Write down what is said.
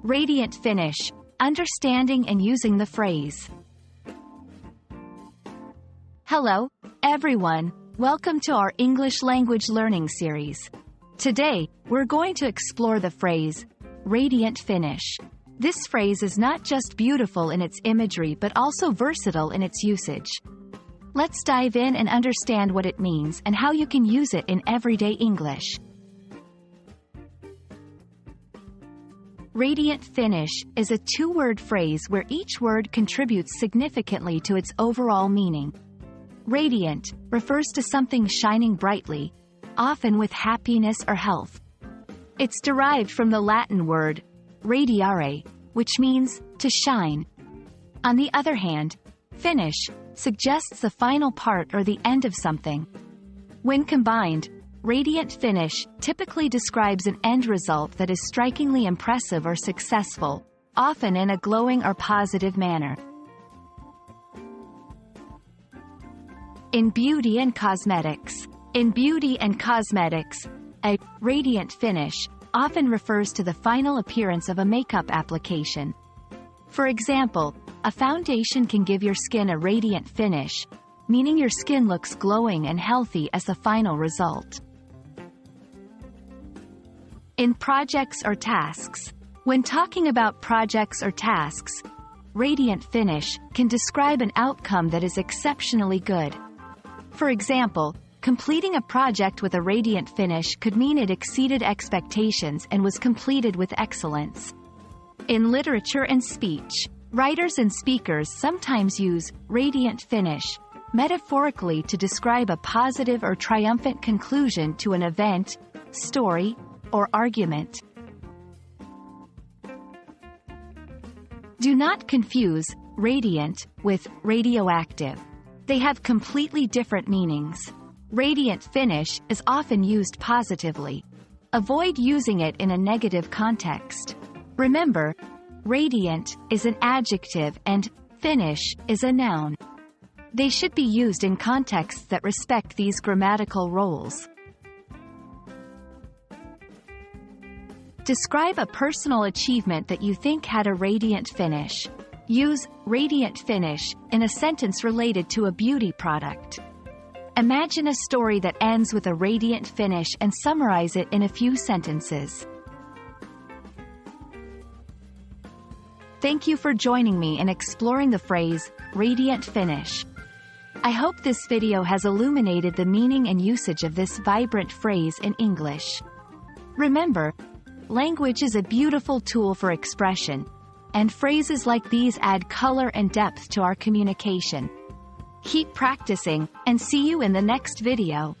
Radiant finish, understanding and using the phrase. Hello, everyone. Welcome to our English language learning series. Today, we're going to explore the phrase, radiant finish. This phrase is not just beautiful in its imagery but also versatile in its usage. Let's dive in and understand what it means and how you can use it in everyday English. Radiant finish is a two-word phrase where each word contributes significantly to its overall meaning. Radiant refers to something shining brightly, often with happiness or health. It's derived from the Latin word radiare, which means to shine. On the other hand, finish suggests the final part or the end of something. When combined, radiant finish typically describes an end result that is strikingly impressive or successful, often in a glowing or positive manner. In beauty and cosmetics. In beauty and cosmetics, a radiant finish often refers to the final appearance of a makeup application. For example, a foundation can give your skin a radiant finish, meaning your skin looks glowing and healthy as the final result. In projects or tasks. When talking about projects or tasks, radiant finish can describe an outcome that is exceptionally good. For example, completing a project with a radiant finish could mean it exceeded expectations and was completed with excellence. In literature and speech, writers and speakers sometimes use radiant finish metaphorically to describe a positive or triumphant conclusion to an event, story, or argument. Do not confuse radiant with radioactive. They have completely different meanings. Radiant finish is often used positively. Avoid using it in a negative context. Remember, radiant is an adjective and finish is a noun. They should be used in contexts that respect these grammatical roles. Describe a personal achievement that you think had a radiant finish. Use radiant finish in a sentence related to a beauty product. Imagine a story that ends with a radiant finish and summarize it in a few sentences. Thank you for joining me in exploring the phrase, radiant finish. I hope this video has illuminated the meaning and usage of this vibrant phrase in English. Remember, language is a beautiful tool for expression, and phrases like these add color and depth to our communication. Keep practicing, and see you in the next video.